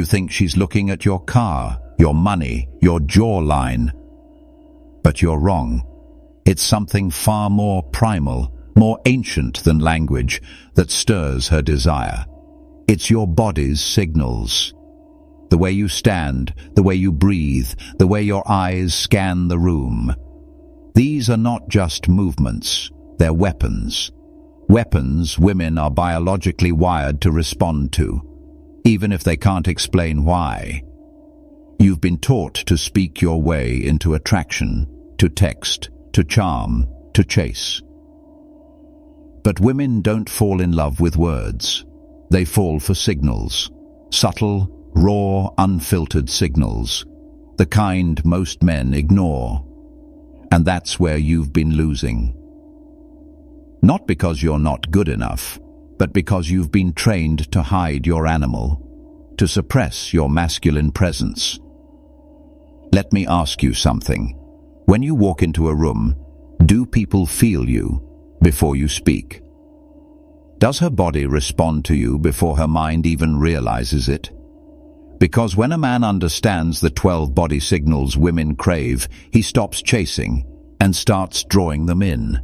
You think she's looking at your car, your money, your jawline. But you're wrong. It's something far more primal, more ancient than language, that stirs her desire. It's your body's signals. The way you stand, the way you breathe, the way your eyes scan the room. These are not just movements, they're weapons. Weapons women are biologically wired to respond to, even if they can't explain why. You've been taught to speak your way into attraction, to text, to charm, to chase. But women don't fall in love with words. They fall for signals. Subtle, raw, unfiltered signals. The kind most men ignore. And that's where you've been losing. Not because you're not good enough, but because you've been trained to hide your animal, to suppress your masculine presence. Let me ask you something. When you walk into a room, do people feel you before you speak? Does her body respond to you before her mind even realizes it? Because when a man understands the 12 body signals women crave, he stops chasing and starts drawing them in.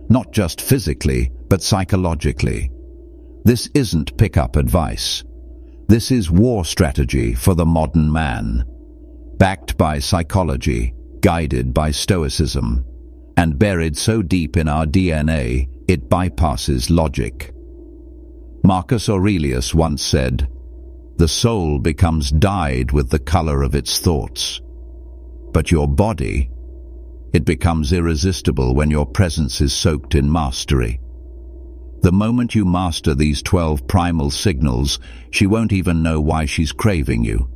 Not just physically, but psychologically. This isn't pick-up advice. This is war strategy for the modern man. Backed by psychology, guided by Stoicism, and buried so deep in our DNA, it bypasses logic. Marcus Aurelius once said, "The soul becomes dyed with the color of its thoughts. But your body, it becomes irresistible when your presence is soaked in mastery." The moment you master these 12 primal signals, she won't even know why she's craving you,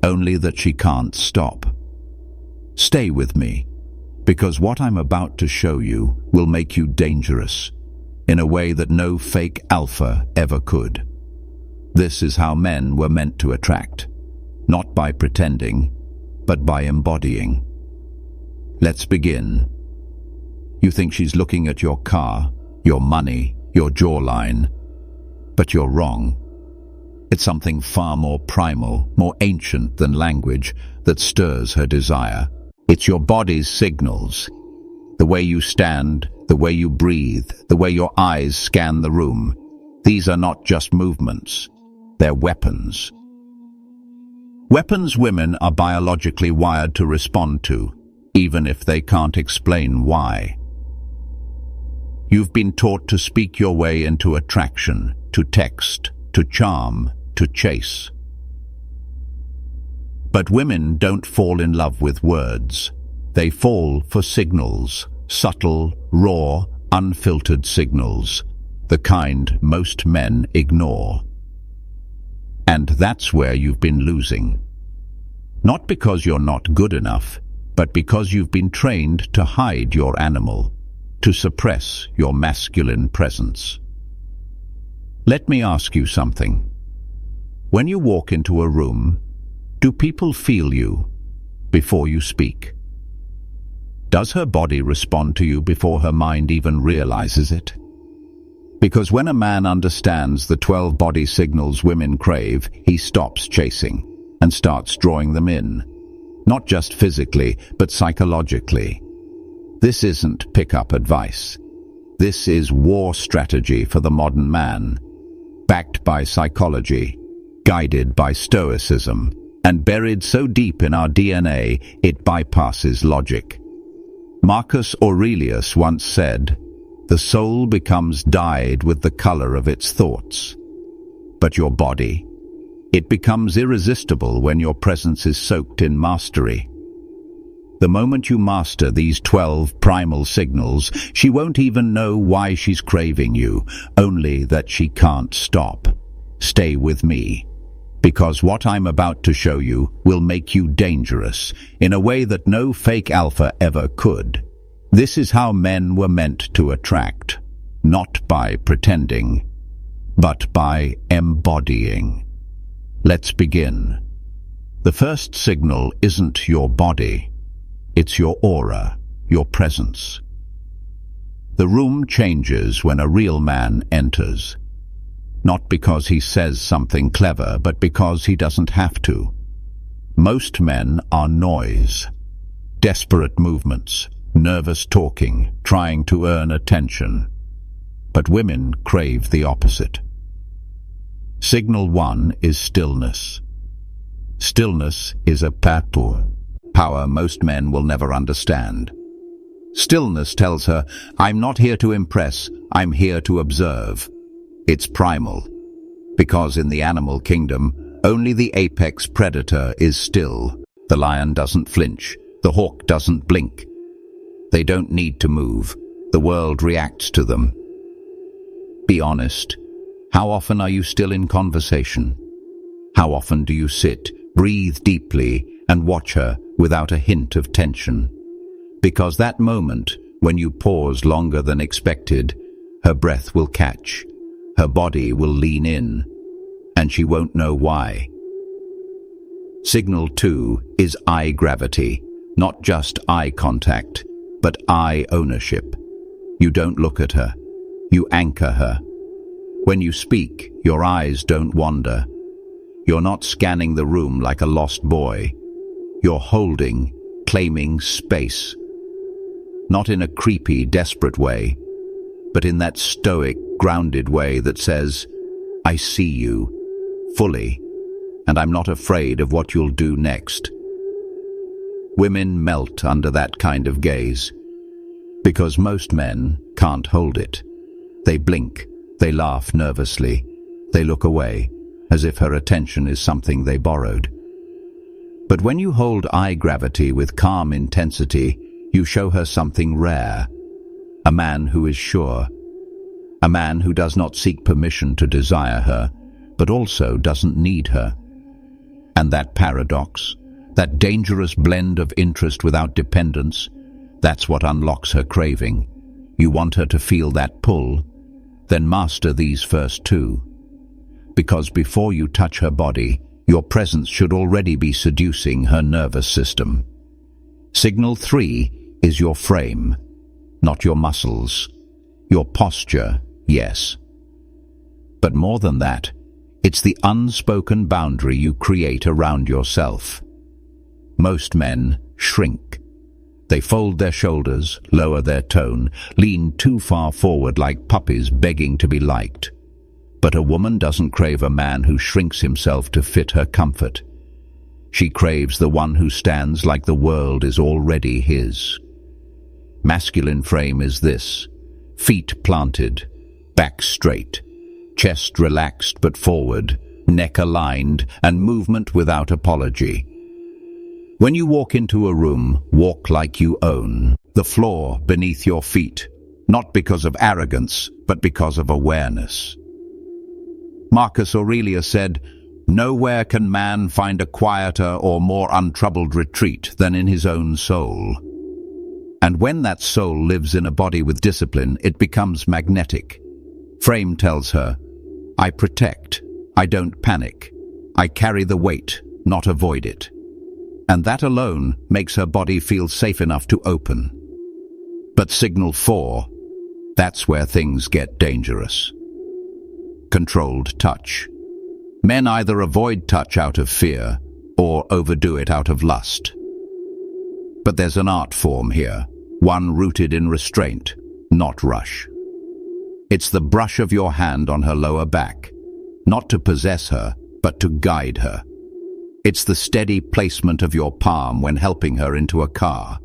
only that she can't stop. Stay with me, because what I'm about to show you will make you dangerous, in a way that no fake alpha ever could. This is how men were meant to attract, not by pretending, but by embodying. Let's begin. You think she's looking at your car, your money, your jawline, but you're wrong. It's something far more primal, more ancient than language, that stirs her desire. It's your body's signals. The way you stand, the way you breathe, the way your eyes scan the room. These are not just movements. They're weapons. Weapons women are biologically wired to respond to, even if they can't explain why. You've been taught to speak your way into attraction, to text, to charm, to chase. But women don't fall in love with words. They fall for signals, subtle, raw, unfiltered signals, the kind most men ignore. And that's where you've been losing. Not because you're not good enough, but because you've been trained to hide your animal, to suppress your masculine presence. Let me ask you something. When you walk into a room, do people feel you before you speak? Does her body respond to you before her mind even realizes it? Because when a man understands the 12 body signals women crave, he stops chasing and starts drawing them in. Not just physically, but psychologically. This isn't pick-up advice. This is war strategy for the modern man, backed by psychology, guided by Stoicism, and buried so deep in our DNA it bypasses logic. Marcus Aurelius once said, "The soul becomes dyed with the color of its thoughts. But your body, it becomes irresistible when your presence is soaked in mastery." The moment you master these 12 primal signals, she won't even know why she's craving you, only that she can't stop. Stay with me, because what I'm about to show you will make you dangerous in a way that no fake alpha ever could. This is how men were meant to attract, not by pretending, but by embodying. Let's begin. The first signal isn't your body. It's your aura, your presence. The room changes when a real man enters. Not because he says something clever, but because he doesn't have to. Most men are noise. Desperate movements, nervous talking, trying to earn attention. But women crave the opposite. Signal 1 is stillness. Stillness is a power most men will never understand. Stillness tells her, I'm not here to impress, I'm here to observe. It's primal, because in the animal kingdom, only the apex predator is still. The lion doesn't flinch, the hawk doesn't blink. They don't need to move, the world reacts to them. Be honest. How often are you still in conversation? How often do you sit, breathe deeply, and watch her without a hint of tension? Because that moment, when you pause longer than expected, her breath will catch, her body will lean in, and she won't know why. Signal 2 is eye gravity, not just eye contact, but eye ownership. You don't look at her, you anchor her. When you speak, your eyes don't wander. You're not scanning the room like a lost boy. You're holding, claiming space. Not in a creepy, desperate way, but in that stoic, grounded way that says, I see you, fully, and I'm not afraid of what you'll do next. Women melt under that kind of gaze, because most men can't hold it. They blink, they laugh nervously, they look away, as if her attention is something they borrowed. But when you hold eye gravity with calm intensity, you show her something rare. A man who is sure. A man who does not seek permission to desire her, but also doesn't need her. And that paradox, that dangerous blend of interest without dependence, that's what unlocks her craving. You want her to feel that pull, then master these first two. Because before you touch her body, your presence should already be seducing her nervous system. Signal 3 is your frame, not your muscles. Your posture, yes. But more than that, it's the unspoken boundary you create around yourself. Most men shrink. They fold their shoulders, lower their tone, lean too far forward like puppies begging to be liked. But a woman doesn't crave a man who shrinks himself to fit her comfort. She craves the one who stands like the world is already his. Masculine frame is this: feet planted, back straight, chest relaxed but forward, neck aligned, and movement without apology. When you walk into a room, walk like you own the floor beneath your feet, not because of arrogance, but because of awareness. Marcus Aurelius said, "Nowhere can man find a quieter or more untroubled retreat than in his own soul." And when that soul lives in a body with discipline, it becomes magnetic. Frame tells her, I protect, I don't panic, I carry the weight, not avoid it. And that alone makes her body feel safe enough to open. But signal 4, that's where things get dangerous. Controlled touch. Men either avoid touch out of fear or overdo it out of lust. But there's an art form here, one rooted in restraint, not rush. It's the brush of your hand on her lower back, not to possess her, but to guide her. It's the steady placement of your palm when helping her into a car,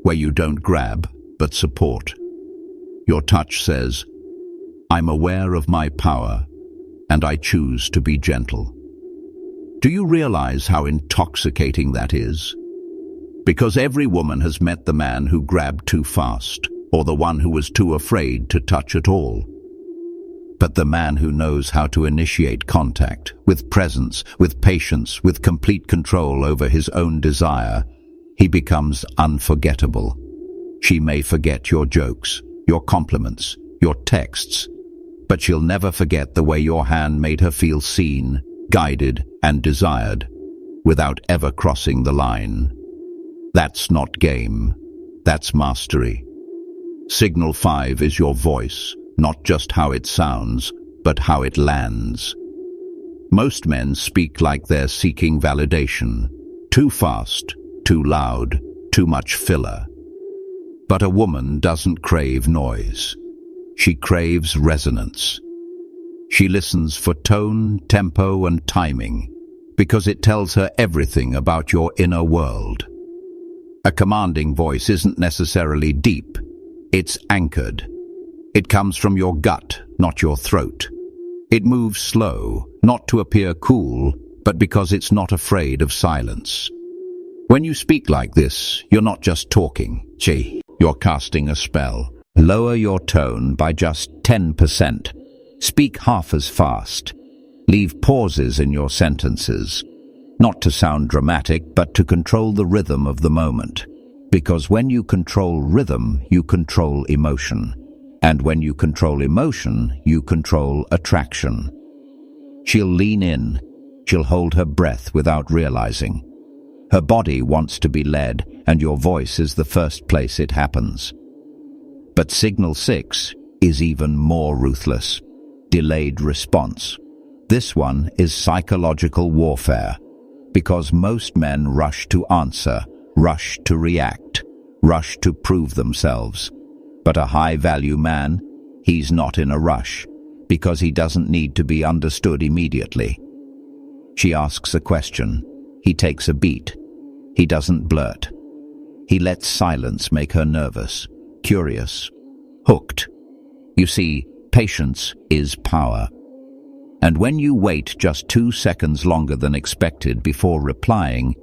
where you don't grab, but support. Your touch says, I'm aware of my power, and I choose to be gentle. Do you realize how intoxicating that is? Because every woman has met the man who grabbed too fast, or the one who was too afraid to touch at all. But the man who knows how to initiate contact, with presence, with patience, with complete control over his own desire, he becomes unforgettable. She may forget your jokes, your compliments, your texts, but she'll never forget the way your hand made her feel seen, guided, and desired, without ever crossing the line. That's not game, that's mastery. Signal 5 is your voice, not just how it sounds, but how it lands. Most men speak like they're seeking validation. Too fast, too loud, too much filler. But a woman doesn't crave noise. She craves resonance. She listens for tone, tempo, and timing, because it tells her everything about your inner world. A commanding voice isn't necessarily deep. It's anchored. It comes from your gut, not your throat. It moves slow, not to appear cool, but because it's not afraid of silence. When you speak like this, you're not just talking. You're casting a spell. Lower your tone by just 10%. Speak half as fast. Leave pauses in your sentences. Not to sound dramatic, but to control the rhythm of the moment. Because when you control rhythm, you control emotion. And when you control emotion, you control attraction. She'll lean in. She'll hold her breath without realizing. Her body wants to be led, and your voice is the first place it happens. But signal 6 is even more ruthless. Delayed response. This one is psychological warfare, because most men rush to answer, rush to react, rush to prove themselves. But a high-value man, he's not in a rush, because he doesn't need to be understood immediately. She asks a question. He takes a beat. He doesn't blurt. He lets silence make her nervous, curious, hooked. You see, patience is power. And when you wait just 2 seconds longer than expected before replying,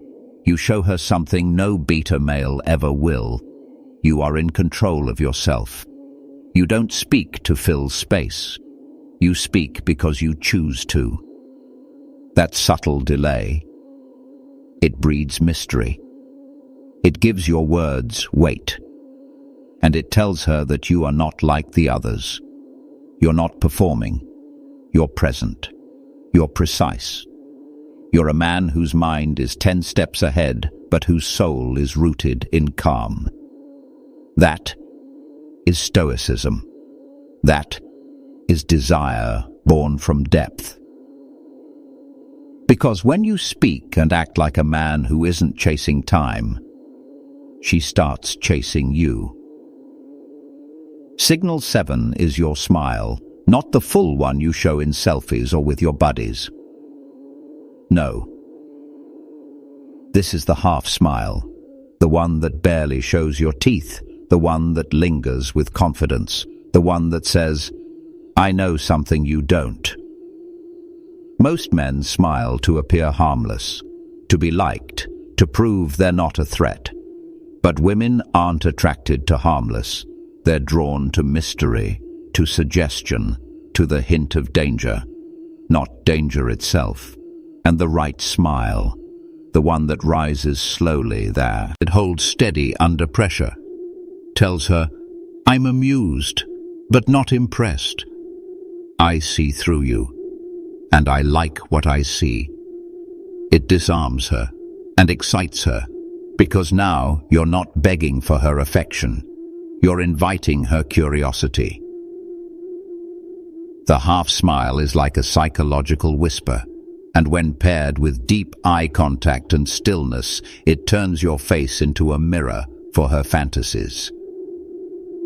you show her something no beta male ever will. You are in control of yourself. You don't speak to fill space. You speak because you choose to. That subtle delay, it breeds mystery. It gives your words weight. And it tells her that you are not like the others. You're not performing. You're present. You're precise. You're a man whose mind is 10 steps ahead, but whose soul is rooted in calm. That is Stoicism. That is desire born from depth. Because when you speak and act like a man who isn't chasing time, she starts chasing you. Signal 7 is your smile, not the full one you show in selfies or with your buddies. No. This is the half smile, the one that barely shows your teeth, the one that lingers with confidence, the one that says, "I know something you don't." Most men smile to appear harmless, to be liked, to prove they're not a threat. But women aren't attracted to harmless. They're drawn to mystery, to suggestion, to the hint of danger, not danger itself. And the right smile, the one that rises slowly there, it holds steady under pressure, tells her, "I'm amused, but not impressed. I see through you, and I like what I see." It disarms her and excites her, because now you're not begging for her affection. You're inviting her curiosity. The half smile is like a psychological whisper, and when paired with deep eye contact and stillness, it turns your face into a mirror for her fantasies.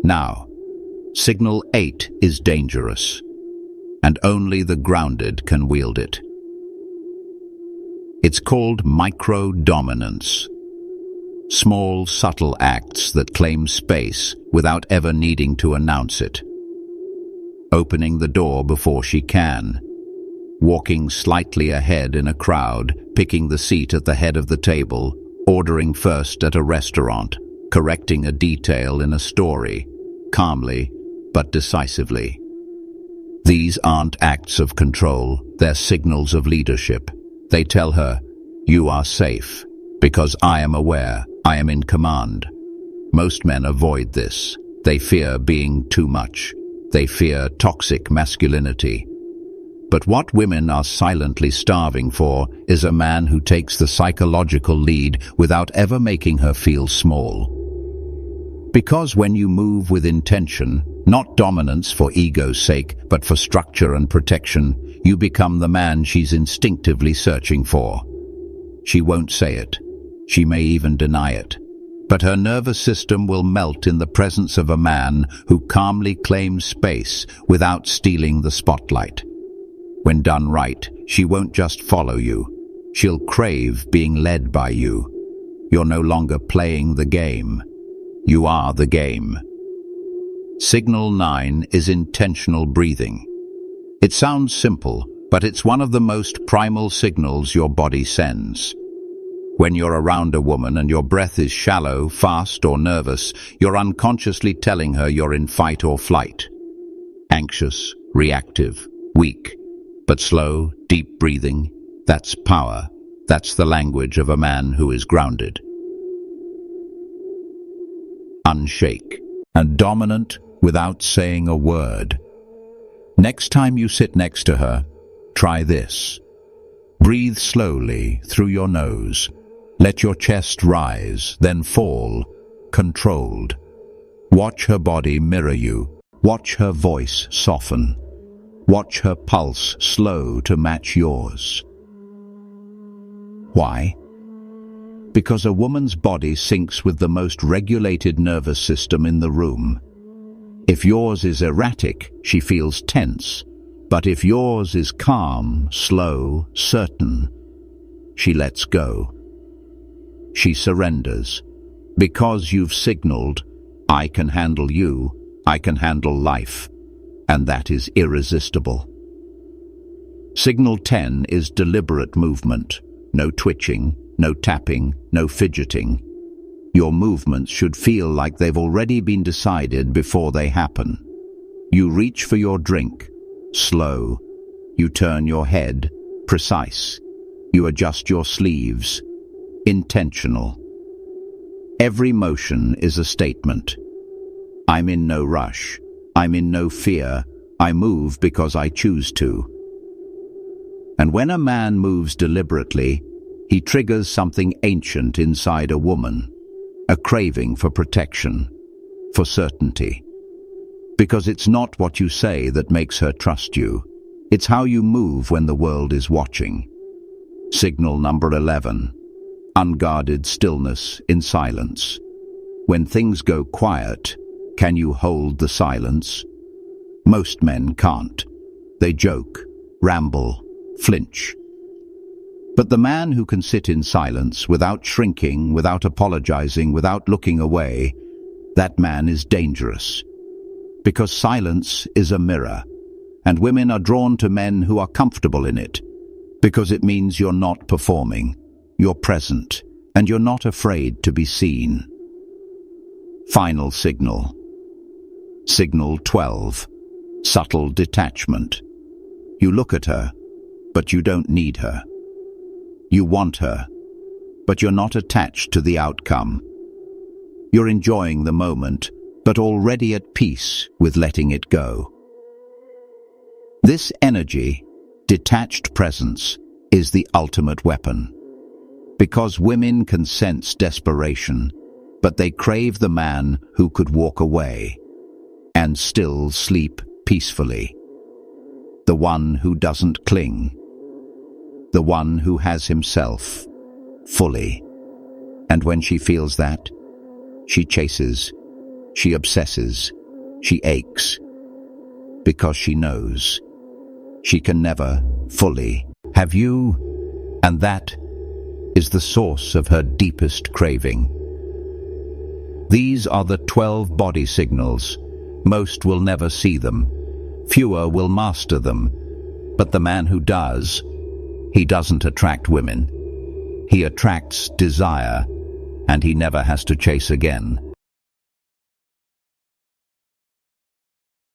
Now, signal 8 is dangerous, and only the grounded can wield it. It's called micro-dominance. Small, subtle acts that claim space without ever needing to announce it. Opening the door before she can. Walking slightly ahead in a crowd, picking the seat at the head of the table, ordering first at a restaurant, correcting a detail in a story, calmly but decisively. These aren't acts of control, they're signals of leadership. They tell her, "You are safe, because I am aware, I am in command." Most men avoid this. They fear being too much. They fear toxic masculinity. But what women are silently starving for is a man who takes the psychological lead without ever making her feel small. Because when you move with intention, Not dominance for ego's sake, but for structure and protection. You become the man she's instinctively searching for. She won't say it. She may even deny it. But her nervous system will melt in the presence of a man who calmly claims space without stealing the spotlight. When done right, she won't just follow you. She'll crave being led by you. You're no longer playing the game. You are the game. Signal 9 is intentional breathing. It sounds simple, but it's one of the most primal signals your body sends. When you're around a woman and your breath is shallow, fast, or nervous, you're unconsciously telling her you're in fight or flight. Anxious, reactive, weak, but slow, deep breathing, that's power. That's the language of a man who is grounded. Unshake, and dominant without saying a word. Next time you sit next to her, try this. Breathe slowly through your nose. Let your chest rise, then fall, controlled. Watch her body mirror you. Watch her voice soften. Watch her pulse slow to match yours. Why? Because a woman's body syncs with the most regulated nervous system in the room. If yours is erratic, she feels tense. But if yours is calm, slow, certain, she lets go. She surrenders. Because you've signaled, I can handle you, I can handle life. And that is irresistible. Signal 10 is deliberate movement. No twitching, no tapping, no fidgeting. Your movements should feel like they've already been decided before they happen. You reach for your drink, slow. You turn your head, precise. You adjust your sleeves, intentional. Every motion is a statement. I'm in no rush. I'm in no fear. I move because I choose to. And when a man moves deliberately, he triggers something ancient inside a woman, a craving for protection, for certainty. Because it's not what you say that makes her trust you. It's how you move when the world is watching. Signal number 11. Unguarded stillness in silence. When things go quiet, can you hold the silence? Most men can't. They joke, ramble, flinch. But the man who can sit in silence without shrinking, without apologizing, without looking away, that man is dangerous. Because silence is a mirror, and women are drawn to men who are comfortable in it, because it means you're not performing, you're present, and you're not afraid to be seen. Final signal. Signal 12. Subtle detachment. You look at her, but you don't need her. You want her, but you're not attached to the outcome. You're enjoying the moment, but already at peace with letting it go. This energy, detached presence, is the ultimate weapon. Because women can sense desperation, but they crave the man who could walk away and still sleep peacefully. The one who doesn't cling. The one who has himself fully. And when she feels that, she chases, she obsesses, she aches, because she knows she can never fully have you, and that is the source of her deepest craving. These are the 12 body signals. Most will never see them. Fewer will master them. But the man who does, he doesn't attract women. He attracts desire, and he never has to chase again.